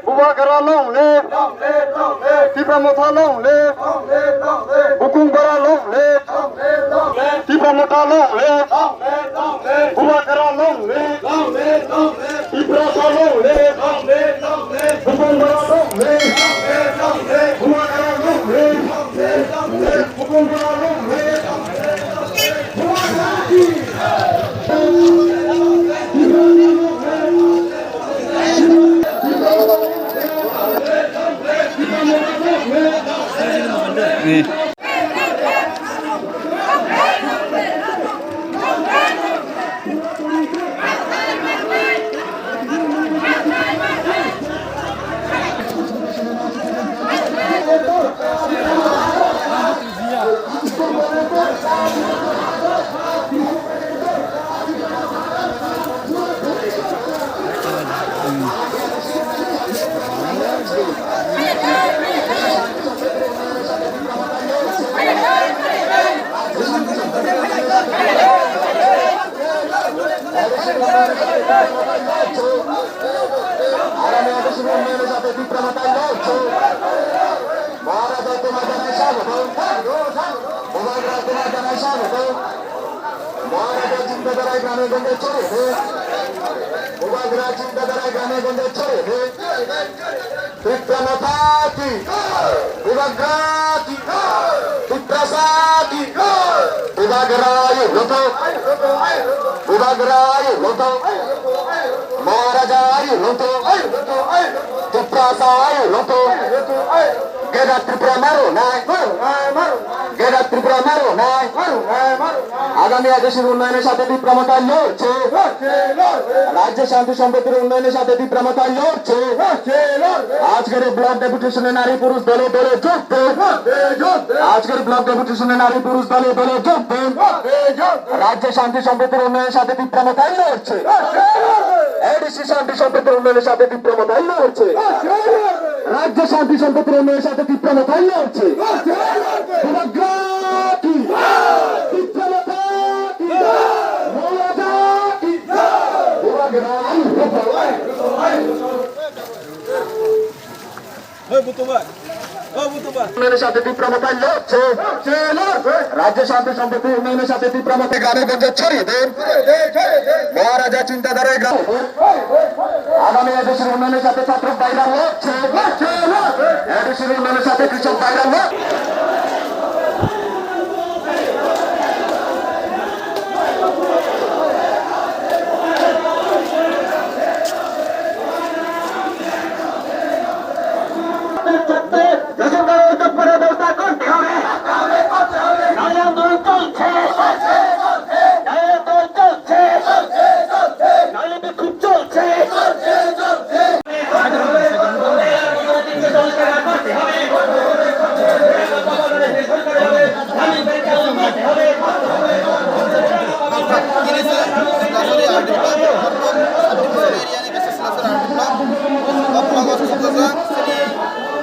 Bubakara long live, Tipramotha long live, Bukumbara long live, Tipramotha long live, Bubakara long live, Tiprasa long live, Bukumbara long live, Bubakara long live, Bukumbara long live. আগামী দেশের উন্নয়নের সাথে বিপ্লবতা লড়ছে, রাজ্যের শান্তি সম্প্রীতির উন্নয়নের সাথে বিপ্লবতা লড়ছে। আজকের ব্লক ডেপুটেশনে নারী পুরুষ দলে দলে যোগবে, আজকের ব্লক ডেপুটেশনে নারী পুরুষ দলে দলে যোগবে। রাজ্যের শান্তি সম্প্রীতির উন্নয়নের সাথে বিপ্লবতাই লড়ছে, এডিসি শান্তি সম্প্রীতির উন্নয়নের সাথে বিপ্লবতাই লড়ছে, রাজ্য শান্তি সম্প্রীতির উন্নয়নের সাথে বিপ্লবতাই লড়ছে। উন্নয়নের সাথে বিপ্লবতাই লড়ছে, রাজ্য শান্তি সম্প্রীতি উন্নয়নের সাথে বিপ্লবতা গ্রামে গঞ্জে ছড়িয়ে দেন। মহারাজা চিন্তাধারায় গ্রাম আগামী দেশের উন্নয়নের সাথে ছাত্র ভাইরা লড়ছে, দেশের উন্নয়নের সাথে কৃষক ভাইরা লড়ছে।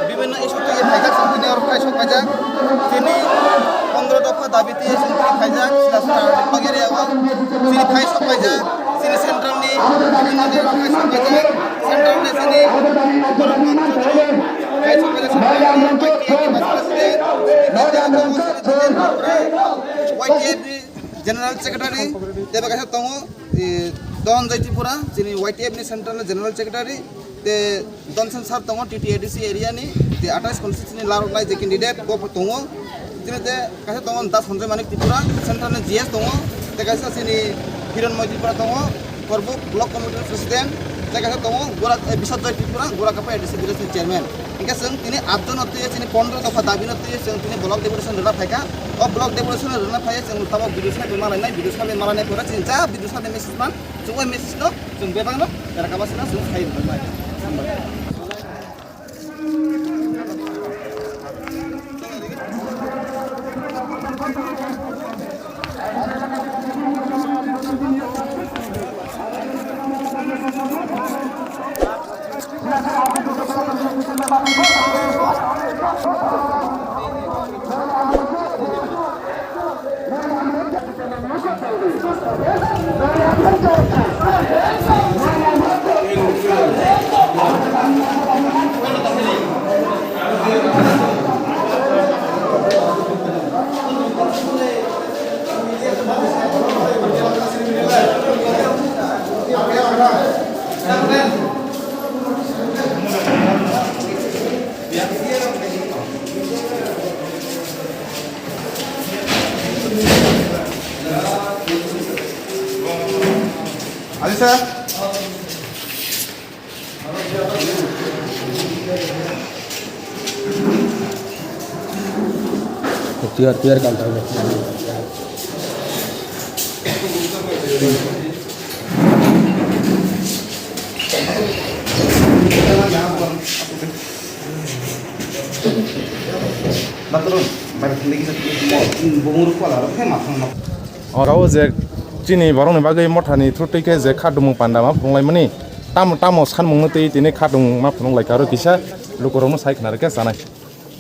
বিভিন্ন ইস্যু থেকে ফাইজাক তিনি ফাইসক ফাইজাক তিনি 15 দফা দাবিতে ফাইজাক তিনি ফাইসক ফাইজাক তিনি সেন্ট্রালনি বিভিন্ন ফাইসক ফাইজাক সেন্ট্রালনি তিনি ফাইসক ফাইজাক জেনারেল সেক্রেটারি তেবে কাছে তঙ্গ দন জয়তিপুরা যিনি YTF ni central general secretary তে দনসন সার তঙ্গ TTADC এরিয়া ni তে 28 কনস্টিটিউশন লারকনাই যে ক্যান্ডিডেট গো তঙ্গ যিনি তে কাছে তঙ্গ দাস সঞ্জয় মানিক ত্রিপুরা সেন্ট্রাল ni GS তঙ্গ তে কাছে সিনি হিরণময় ত্রিপুরা তঙ্গ করব ব্লক কমিটির প্রেসিডেন্ট তে কাছে তঙ্গ গোরা বিশ্বজয় ত্রিপুরা গোরা কাপা ADC ডিরেকশন চেয়ারম্যান ঠিক আছে তিনি 8 জন অতিয়ে তিনি 15 দফা দাবি নতিয়ে তিনি ব্লক ডেপুটেশন রনা ফাইকা ও ব্লক ডেপুটেশন রনা ফাইয়া जों তাবা ভিডিও সাথে মারানাय ভিডিও সাথে মারাनाय পরে जों जा ভিডিও সাথে মেসেজ মান जों ওই মেসেজ নো जों বেবাংनो রাকাবাসনা जों খাইব by Thank you. Aziz sir. Tiar kan tahu. Baturun, barat lagi satu bumur kuala, hemat hemat. Orang je cini barang ni bagai morthani trutai ke je khadung panda ma punglai mani tam san mungno tei tini khadung ma punglai karo kisa lukorong sai khnar ke sanai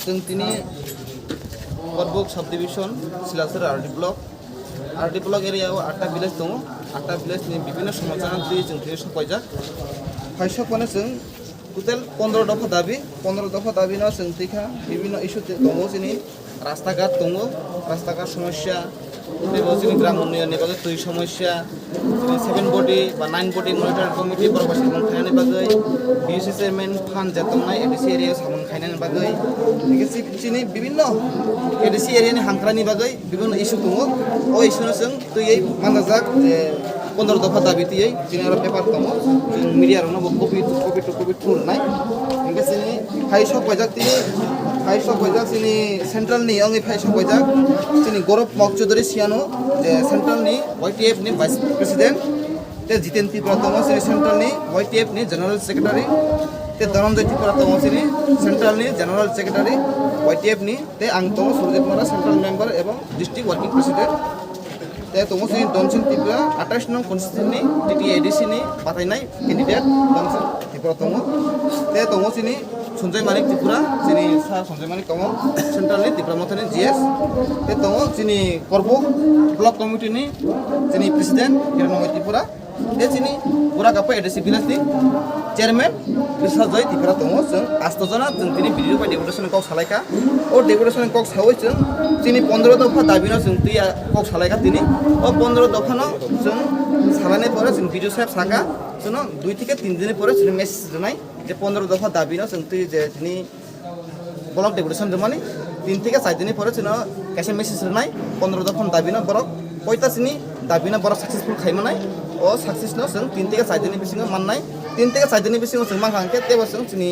जों दिनै बरबुक sub division सिलासर RD block एरियायाव 8टा village दङ 8टा भिलेजनि বিভিন্ন সমস্যার दै जों दै सफायजाक फायसकमाने जों टोटाल 15 दफा दाबिनाव जों दैखा বিভিন্ন इस्यु दङ जोंनि रास्ताघाट दङ रास्ताघाट समस्या बेबो जोंनि ग्राम उन्नयननि बागै दै समस्या 7 बडी बा 9 बडी मनिटरिं कमिटि बरबासि खायनायनि बागै बिएससि चेयारमेन फान जातमनाय एडिसि एरिया सामन खायनायनि बागै लोगोसे जोंनि বিভিন্ন एडिसि एरियानि हांख्रानि बागै বিভিন্ন इस्यु दङ ओ इस्युनो जों दैयै मानजाजाक जे 15 दफा दाबि दैयै जोंनि पेपार दङ जों मिडियायावनो कपि थुरनाय लोगोसे फायसक बायजाक जोंनि सेन्ट्रेलनि आंनि फायसक बायजाक जोंनि गौरव मकचौधरी सियानो जे सेन्ट्रेलनि YTF नि भाइस प्रेसिडेन्ट ते जितेन त्रिपुरा दङ जोंनि सेन्ट्रेलनि YTF नि जेनेरेल सेक्रेटारि ते धनन्जय त्रिपुरा दङ जोंनि सेन्ट्रेलनि जेनेरेल सेक्रेटारि YTF नि ते आं दङ सुरजित मरा सेन्ट्रेल मेम्बार एबं डिस्ट्रिक्ट वर्किं प्रेसिडेन्ट ते दङ जोंनि दनसिन त्रिपुरा 28 नं कनस्टिट्युएन्सनि TTADC नि बाथायनाय केन्डिडेट दनसिन त्रिपुरा दङ ते दङ जोंनि सन्जय मानिक त्रिपुरा जोंनि सार सन्जय मानिक दङ सेन्ट्रेलनि त्रिपुरा मथानि GS ते दङ जोंनि करबुक ब्लक कमिटिनि जोंनि प्रेसिडेन्ट हिरण्मय त्रिपुरा ते जोंनि बुरागापा एडिसि भिलेजनि चेयारमेन बिसाजय त्रिपुरा दङ जों 8 जना जों दिनै भिडिअ बाय डेपुटेसन कक सालायखा ओ डेपुटेसन कक सावै जों जोंनि 15 दफा दाबिनाव जों दैया कक सालायखा दिनै ओ 15 दफानाव जों सालायनाय परे जों भिडिअ साहेब साका जों 2 থেকে 3 दिन परे जों मेसेज जनाय जे 15 दफा दाबिनाव जों दै जे दिनै ब्लक डेपुटेसन जमानि 3 থেকে 4 दिन परे जों कैसे मेसेज जनाय 15 दफा दाबिनाव बरक कयतासिनि दाबिनाव बरक सक्सेसफुल खायमानाय ओ सक्सेसनाव जों 3 থেকে 4 दिन बिसिङाव माननाय 3 থেকে 4 दिन बिसिङाव जों मांखांके तेबा जों जोंनि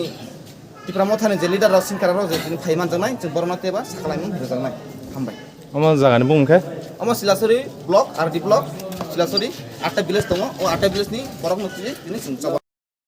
त्रिपुरा मथानि जे लिडार सिंकाराव जों फायमान जनाय जों बरना तेबा साखालायमोन होजानाय हामबाय ama jagani bungke ama Silasari block RD block Silasari 8टा भिलेज दङ ओ 8टा भिलेजनि बरक नथि दिनै जों